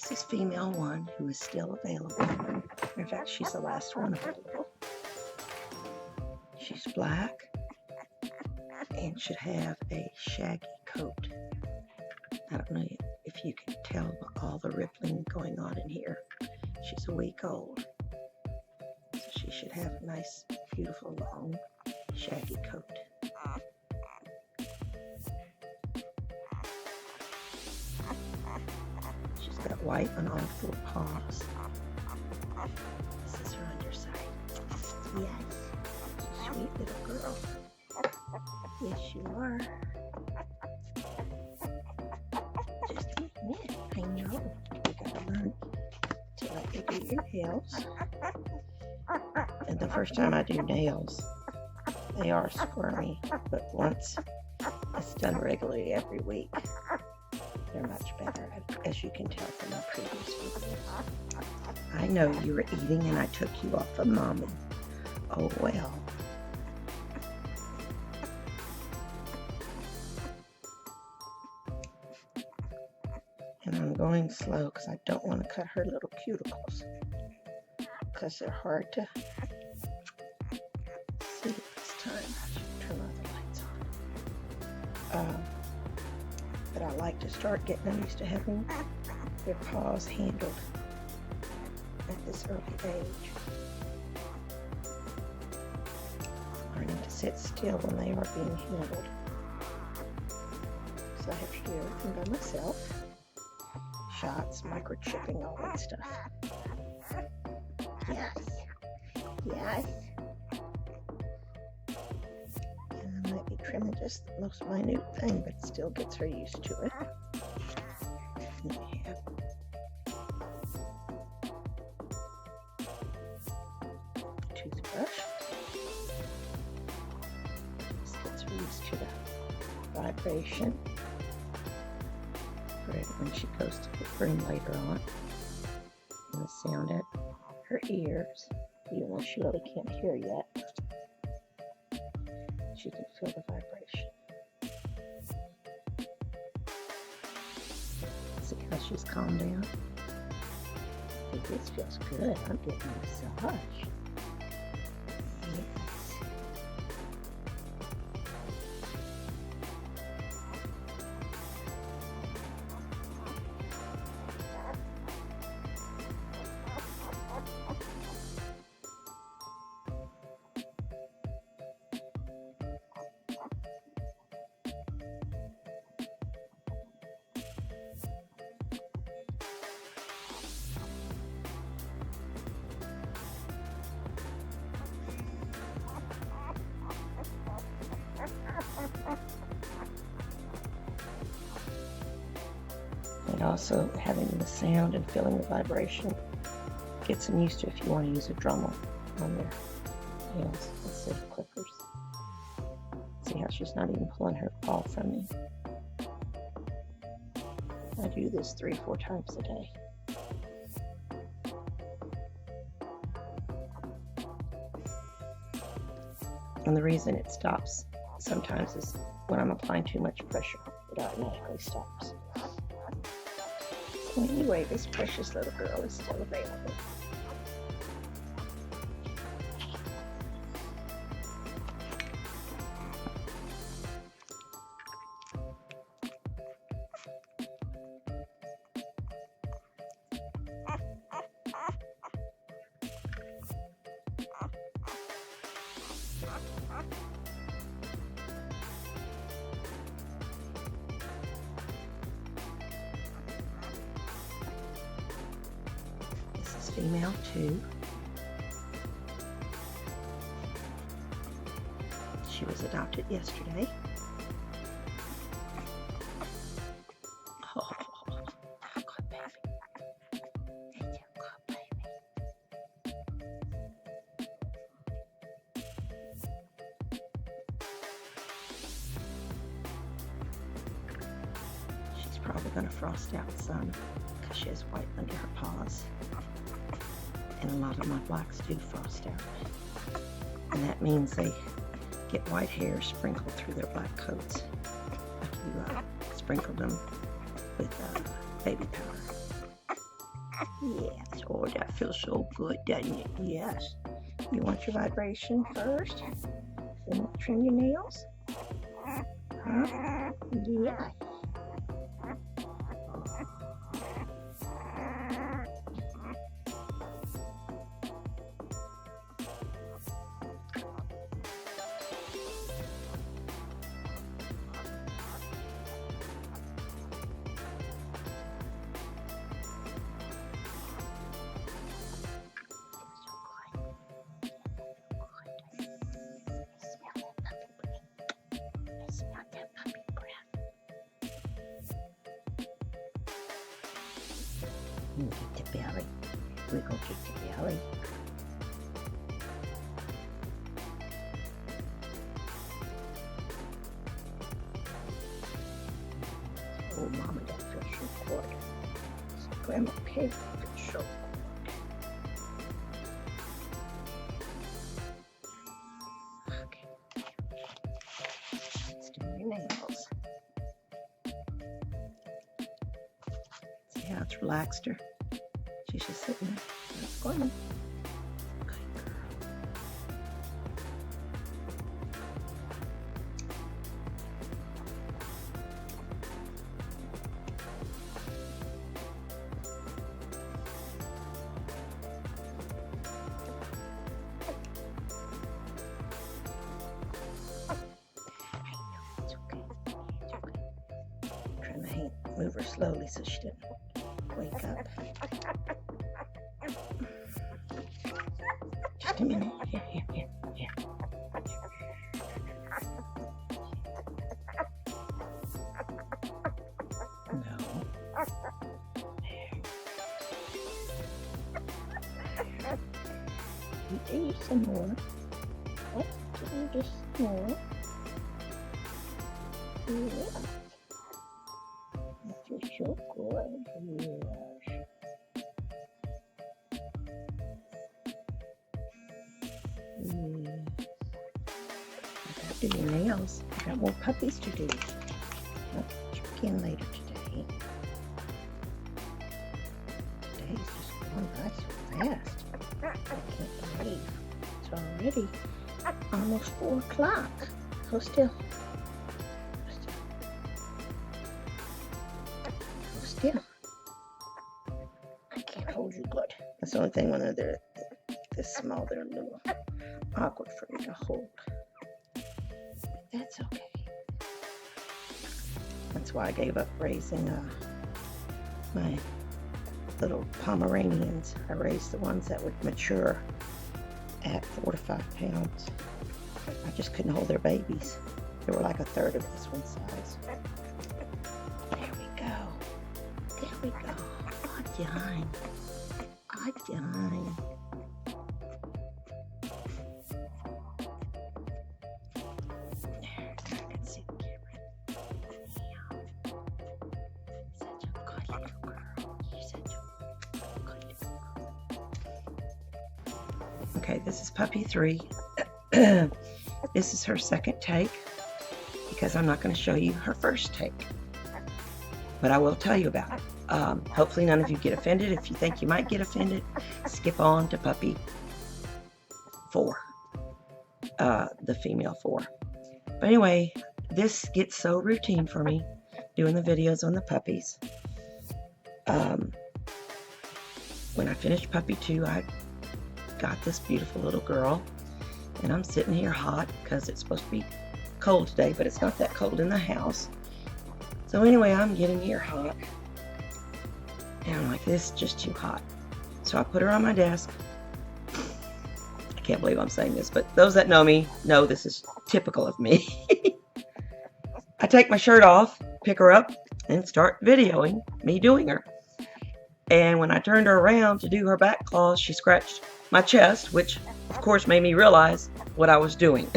This is female 1 who is still available. In fact, she's the last one available. She's black and should have a shaggy coat. I don't know if you can tell all the rippling going on in here. She's a week old, so she should have a nice, beautiful, long, shaggy coat. She's got white on all 4 paws. This is her underside. Yes, sweet little girl. Yes, you are. Just a minute. I know. You gotta learn to let me do your nails. And the first time I do nails, they are squirmy, but once it's done regularly every week, they're much better, as you can tell from my previous videos. I know you were eating and I took you off of Mommy. Oh well. And I'm going slow because I don't want to cut her little cuticles, because they're hard to see at this time. I should turn all the lights on. But I like to start getting them used to having their paws handled at this early age. Learning to sit still when they are being handled. So I have to do everything by myself. Shots, microchipping, all that stuff. Yes. Yes. And I might be trimming just the most minute thing, but it still gets her used to it. And we have toothbrush. This gets her used to the vibration. Right when she goes to the room later on. And the sound at her ears, even though she really can't hear yet, she can feel the vibration. See how she's calmed down? Hey, this feels good. I'm getting a massage. Yes. And also having the sound and feeling the vibration gets them used to if you want to use a Dremel on their nails instead of clippers. See how she's not even pulling her paw from me. I do this 3-4 times a day. And the reason it stops sometimes is when I'm applying too much pressure, it automatically stops. So anyway, this precious little girl is still available. Female 2. She was adopted yesterday. Oh, good baby. That's a good baby. She's probably going to frost out some because she has white under her paws. And a lot of my blacks do frost out. And that means they get white hair sprinkled through their black coats. Like you sprinkled them with baby powder. Yes. Oh, that feels so good, doesn't it? Yes. You want your vibration first? Then we'll trim your nails? Huh? Yeah. Get the belly. We're gonna get the belly. Oh, Mama, that feels so good. Grandma Pig feels so good. Okay. Let's do your nails. See how it's relaxed her? She's just sitting there. Let's go on. Good girl. It's okay. It's okay. I'm trying to move her slowly so she doesn't wake up. Just a minute. Here. No. There. You do some more. What? Do just more. Yeah. That feels so good. Yes. I got to do your nails. I got more puppies to do. I'll check in later today. Today's just going by so fast. I can't believe it's already almost 4 o'clock. So still. I can't hold you good. That's the only thing when they're this small, they're a little awkward for me to hold. But that's okay. That's why I gave up raising my little Pomeranians. I raised the ones that would mature at 4 to 5 pounds. I just couldn't hold their babies. They were like a third of this one size. There we go. There we go. Oh, done. Oh, done. There, I can see the camera. Yeah. Such a good little girl. You're such a good little girl. Okay, this is puppy 3. This is her second take because I'm not going to show you her first take. But I will tell you about it. Hopefully none of you get offended. If you think you might get offended, skip on to puppy 4, the female 4. But anyway, this gets so routine for me, doing the videos on the puppies. When I finished puppy 2, I got this beautiful little girl, and I'm sitting here hot because it's supposed to be cold today, but it's not that cold in the house. So anyway, I'm getting here hot, and I'm like, this is just too hot. So I put her on my desk. I can't believe I'm saying this, but those that know me know this is typical of me. I take my shirt off, pick her up, and start videoing me doing her. And when I turned her around to do her back claws, she scratched my chest, which of course made me realize what I was doing.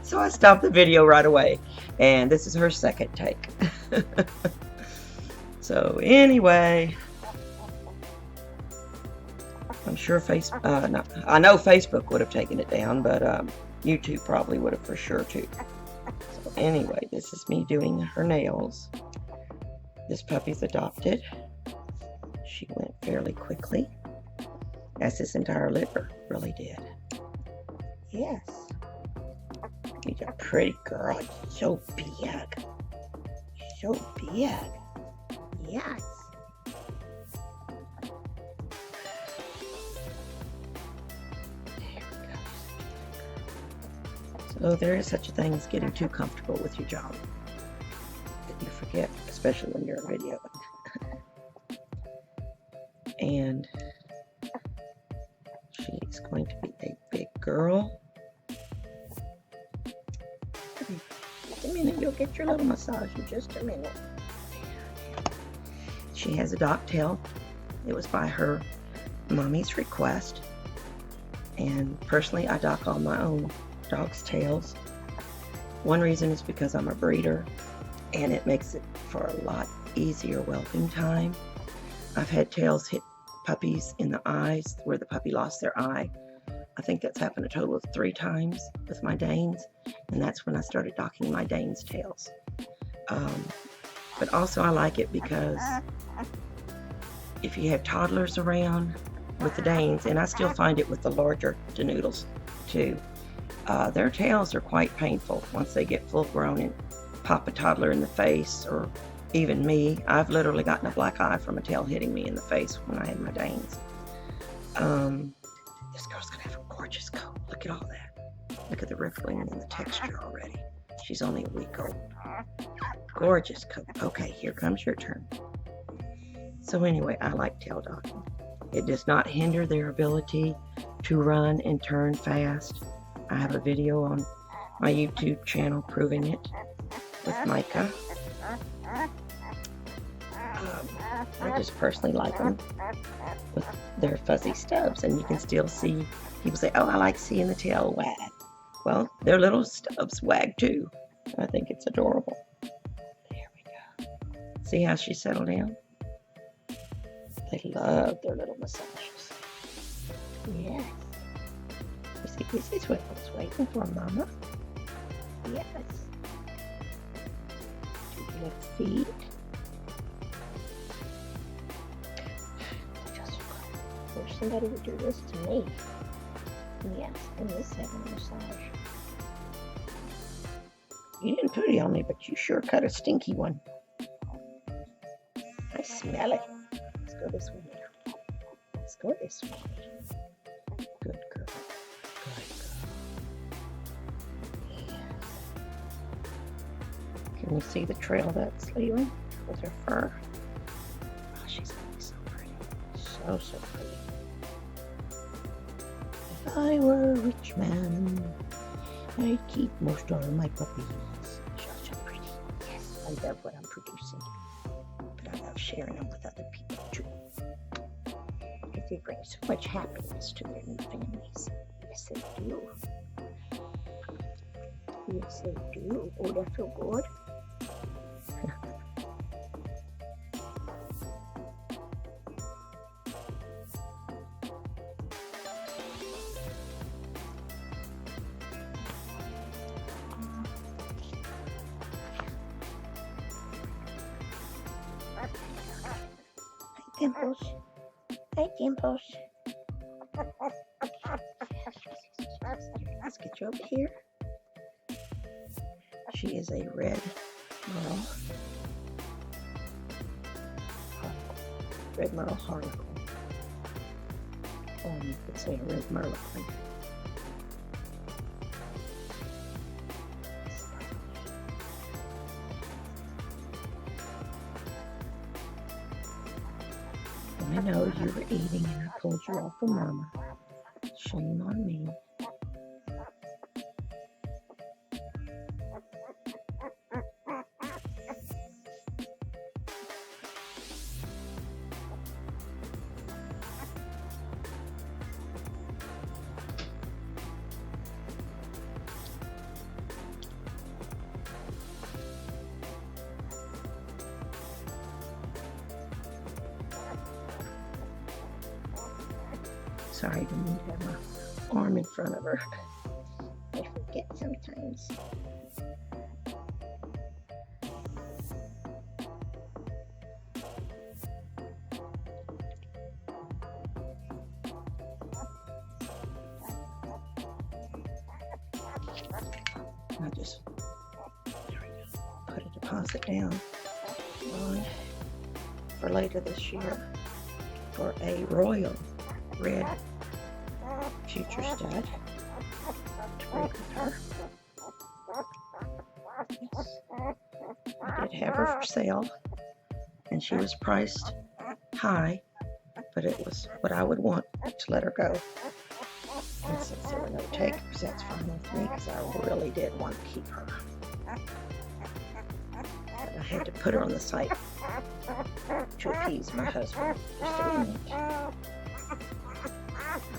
So I stopped the video right away, and this is her second take. So anyway, I'm sure I know Facebook would have taken it down, but YouTube probably would have for sure too. So anyway, this is me doing her nails. This puppy's adopted. She went fairly quickly, as this entire litter really did. Yes. She's a pretty girl. So big. So big. Yes. There we go. So there is such a thing as getting too comfortable with your job that you forget, especially when you're videoing. And she is going to be a big girl. Just a minute, you'll get your little massage in just a minute. She has a dog tail. It was by her mommy's request. And personally, I dock all my own dog's tails. One reason is because I'm a breeder, and it makes it for a lot easier whelping time. I've had tails hit puppies in the eyes where the puppy lost their eye. I think that's happened a total of 3 times with my Danes, and that's when I started docking my Danes' tails. But also I like it because if you have toddlers around with the Danes, and I still find it with the larger DaNoodles too, their tails are quite painful once they get full grown and pop a toddler in the face, or even me. I've literally gotten a black eye from a tail hitting me in the face when I had my Danes. This girl's gonna have a gorgeous coat. Look at all that. Look at the rippling and the texture already. She's only a week old. Gorgeous coat. Okay, here comes your turn. So anyway, I like tail docking. It does not hinder their ability to run and turn fast. I have a video on my YouTube channel proving it with Micah. I just personally like them with their fuzzy stubs, and you can still see, people say, oh, I like seeing the tail wag. Well, their little stubs wag too. I think it's adorable. There we go. See how she settled down? They love their little massages. Yes. You see, this is what I was waiting for, Mama. Yes. Do your feet. I wish somebody would do this to me. Yes, and this having a massage. You didn't put it on me, but you sure cut a stinky one. I smell it. Let's go this way now. Let's go this way. Good girl. Good girl. Yes. Can you see the trail that's leaving with her fur? Oh, she's gonna be so pretty. So pretty. If I were a rich man, I'd keep most all of my puppies. So pretty. Yes, I love what I'm producing. But I love sharing them with other people too. Because they bring so much happiness to their new families. Yes, they do. Yes, they do. Oh, that feel good. Hi, Dimples. Hi, Dimples. Let's get you over here. She is a red merle. Red merle harlequin. Or you could say a red merlequin. I know you were eating and I pulled you off of Mama. Shame on me. Sorry, I didn't need to have my arm in front of her. I forget sometimes. And I just put a deposit down on for later this year for a royal red future stud to breed with her. Yes. I did have her for sale, and she was priced high, but it was what I would want to let her go. And since there were no takers, that's fine with me, because I really did want to keep her. But I had to put her on the site to appease my husband. Just a minute.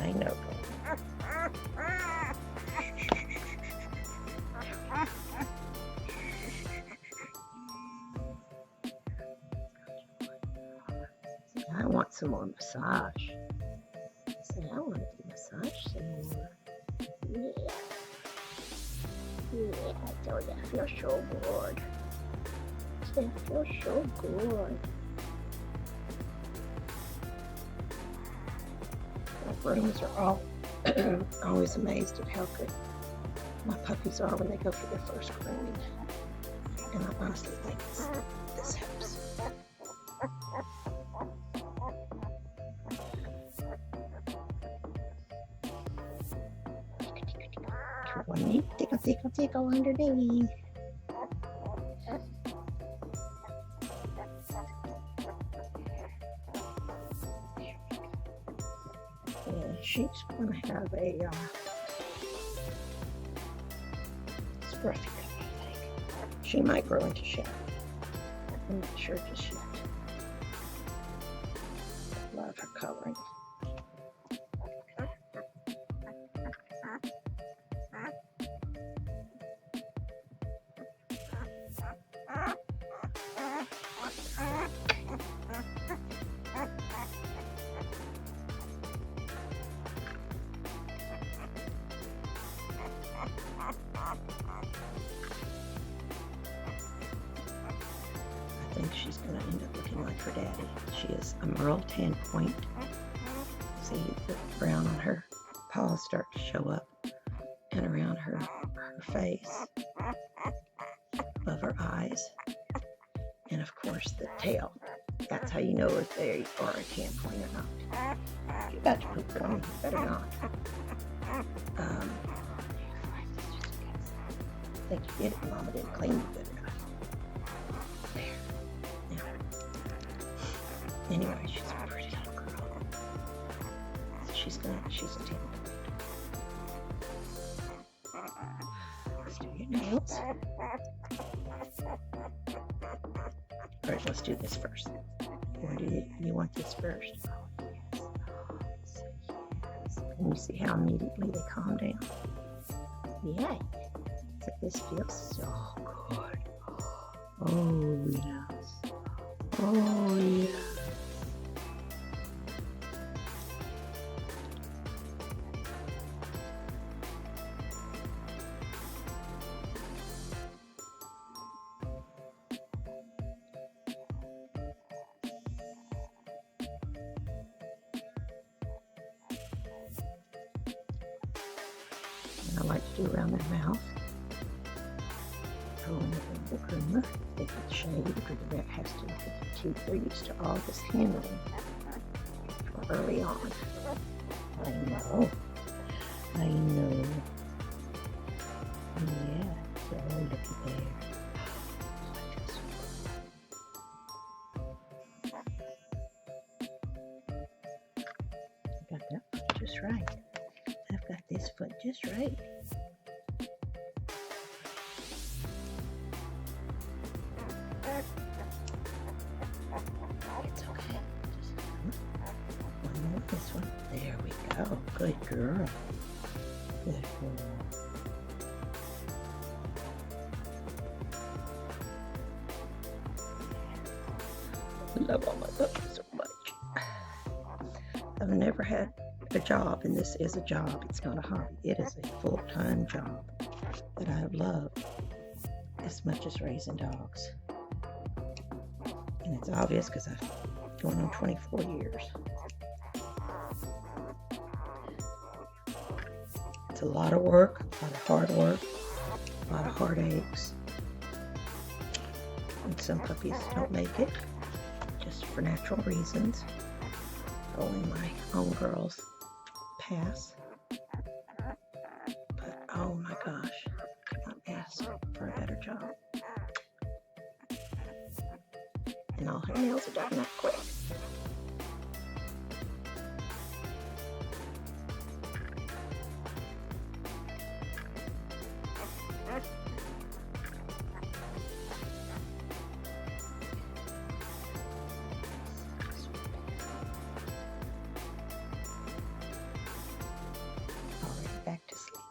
I know. I want some more massage. I said, I want to massage some more. Yeah. Yeah, I told you, I feel so good. I said, I feel so good. My grooms are all always amazed at how good my puppies are when they go for their first grooming. And I honestly think this helps. Tickle, tickle, tickle underneath. And she's going to have a scruffy coat, I think. She might grow into shadow. I'm not sure just yet. I love her coloring. I think she's going to end up looking like her daddy. She is a Merle tan point. See the brown on her paws start to show up, and around her face, above her eyes, and of course the tail. That's how you know if they are a tan point or not. If you got to poop on them, you better not. I think you did it. Mama didn't clean you good enough. There. Now. Anyway, she's a pretty little girl. She's a tan. Let's do your nails. Alright, let's do this first. Or do you want this first? Oh, yes. Oh, yes. And you see how immediately they calm down? Yeah. This feels so good. Oh, yes. Oh, yes. And I like to do around their mouth. In the groomer, they get shaved because the vet has to look at the teeth. They're used to all this handling from early on. I know. Yeah, so look at there. I got that foot just right. I've got this foot just right. It's okay. Just one more. This one. There we go. Good girl. Good girl. I love all my puppies so much. I've never had a job, and this is a job. It's not a hobby. It is a full-time job that I have loved as much as raising dogs. And it's obvious because I've going on 24 years. It's a lot of work, a lot of hard work, a lot of heartaches. And some puppies don't make it, just for natural reasons. Only my own girls pass. But oh my gosh, could not ask for a better job. And all her nails are done that quick. Back to sleep.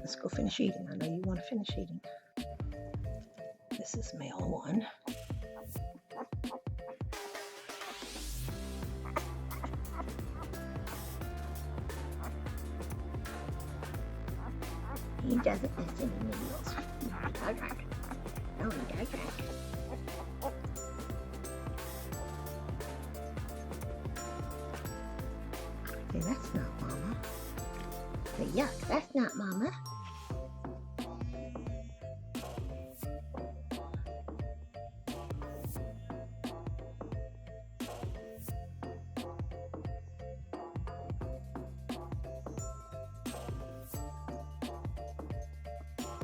Let's go finish eating. I know you want to finish eating. This is male one. He doesn't miss any meals. No, he doesn't. No, he doesn't. Hey, that's not Mama. Hey, yuck, that's not Mama.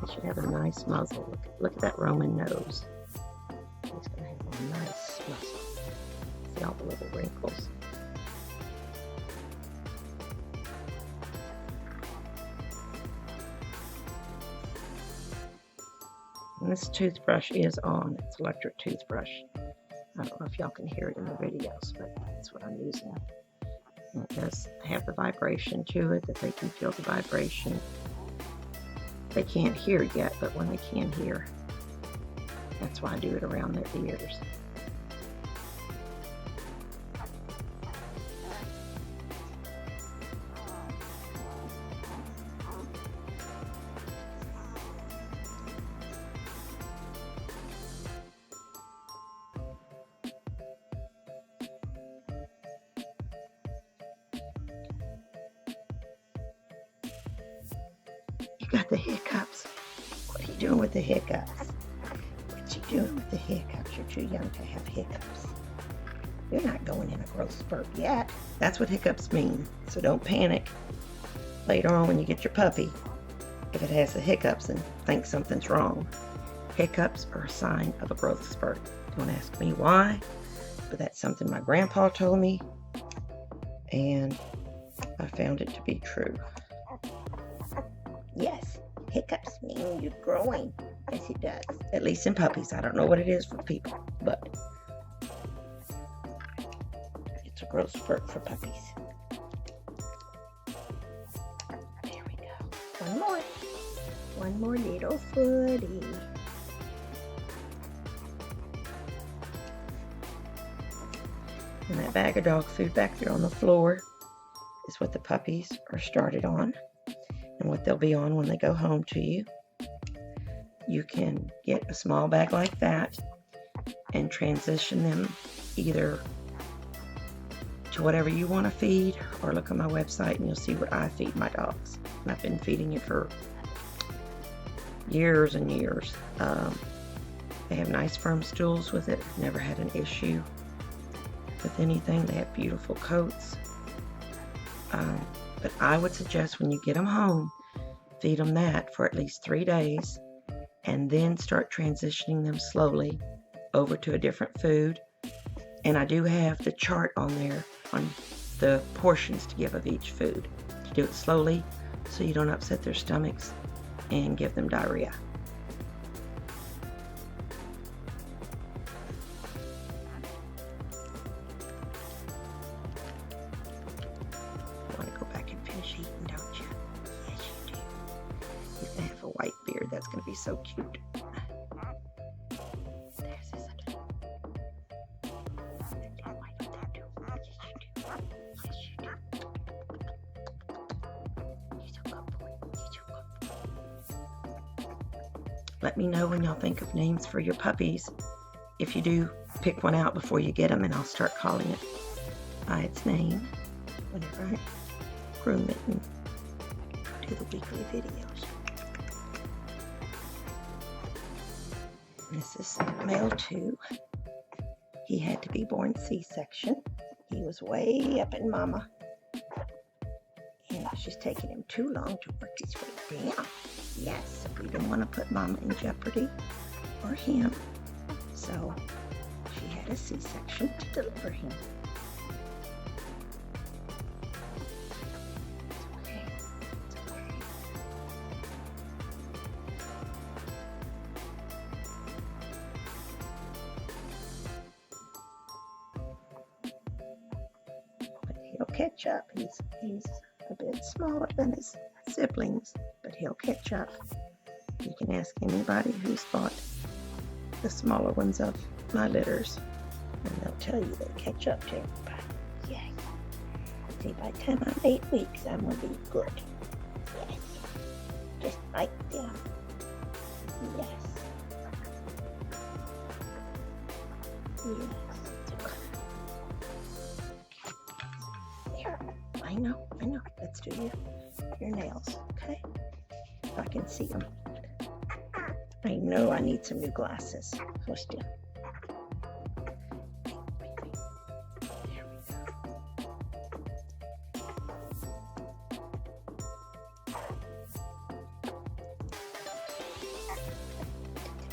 He should have a nice muzzle. Look at that Roman nose. He's going to have a nice muzzle. See all the little wrinkles. And this toothbrush is on. It's an electric toothbrush. I don't know if y'all can hear it in the videos, but that's what I'm using. And it does have the vibration to it, that they can feel the vibration. They can't hear yet, but when they can hear, that's why I do it around their ears. Got the hiccups. What are you doing with the hiccups? What you doing with the hiccups? You're too young to have hiccups. You're not going in a growth spurt yet. That's what hiccups mean. So don't panic later on when you get your puppy if it has the hiccups and think something's wrong. Hiccups are a sign of a growth spurt. Don't ask me why, but that's something my grandpa told me, and I found it to be true. Yes, hiccups mean you're growing. Yes, it does. At least in puppies. I don't know what it is for people, but it's a growth spurt for puppies. There we go. One more. One more little footy. And that bag of dog food back there on the floor is what the puppies are started on. And what they'll be on when they go home to you. You can get a small bag like that and transition them either to whatever you want to feed, or look on my website and you'll see what I feed my dogs. And I've been feeding it for years and years. They have nice firm stools with it. I've never had an issue with anything. They have beautiful coats. But I would suggest when you get them home, feed them that for at least 3 days, and then start transitioning them slowly over to a different food. And I do have the chart on there on the portions to give of each food. To do it slowly so you don't upset their stomachs and give them diarrhea. White beard, that's going to be so cute. There's his again. Why don't that do? Yes, you do. He's a good boy. He's a good boy. Let me know when y'all think of names for your puppies. If you do, pick one out before you get them, and I'll start calling it by its name whenever I groom it and do to the weekly videos. This is male 2. He had to be born C-section. He was way up in mama. And she's taking him too long to work his way down. Yes, we didn't want to put mama in jeopardy or him. So she had a C-section to deliver him. He'll catch up. He's a bit smaller than his siblings, but he'll catch up. You can ask anybody who's bought the smaller ones of my litters, and they'll tell you they catch up to everybody. Yes. See, by the time I'm 8 weeks, I'm gonna be good. Yes. Just like them. Yes. Yes. I know. Let's do your nails, okay? If I can see them. I know I need some new glasses. Hold still.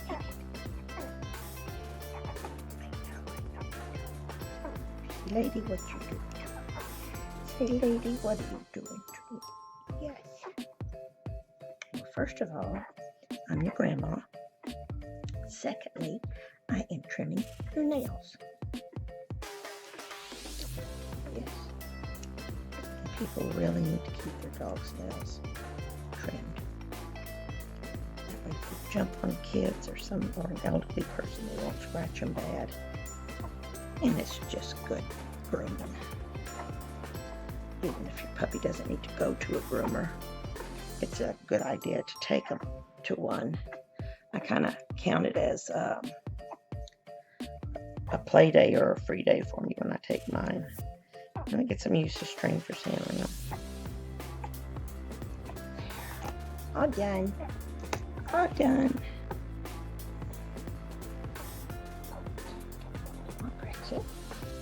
There we go. Lady, what you doing? Say, lady, what are you doing to me? Yes. Well, first of all, I'm your grandma. Secondly, I am trimming your nails. Yes. And people really need to keep their dogs' nails trimmed. That way if you jump on kids or an elderly person, they won't scratch them bad. And it's just good grooming. Even if your puppy doesn't need to go to a groomer, it's a good idea to take them to one. I kind of count it as a play day or a free day for me when I take mine. And I get some used to strangers handling them. All done. All done. All pretty.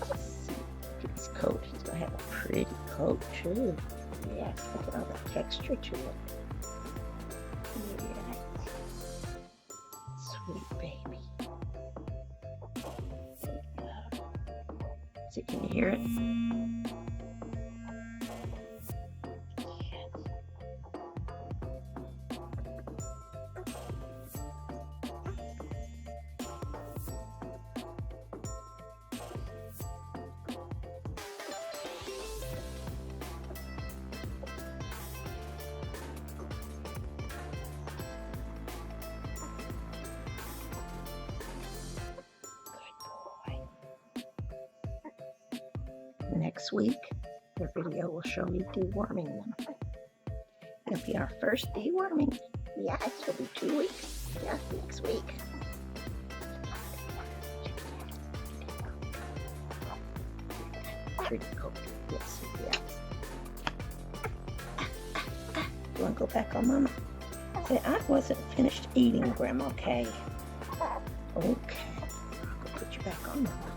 Let's see. Look at his coat. He's going to have a pretty coat too. Yes, look at all the texture to it. Yes. Sweet baby. There you go. See, can you hear it? Next week, the video will show me deworming them. It'll be our first deworming. Yes, it'll be 2 weeks. Yeah, next week. Pretty cool. Yes, yes. You want to go back on Mama? Say, I wasn't finished eating, Grandma. Okay. Okay. I'll go put you back on Mama.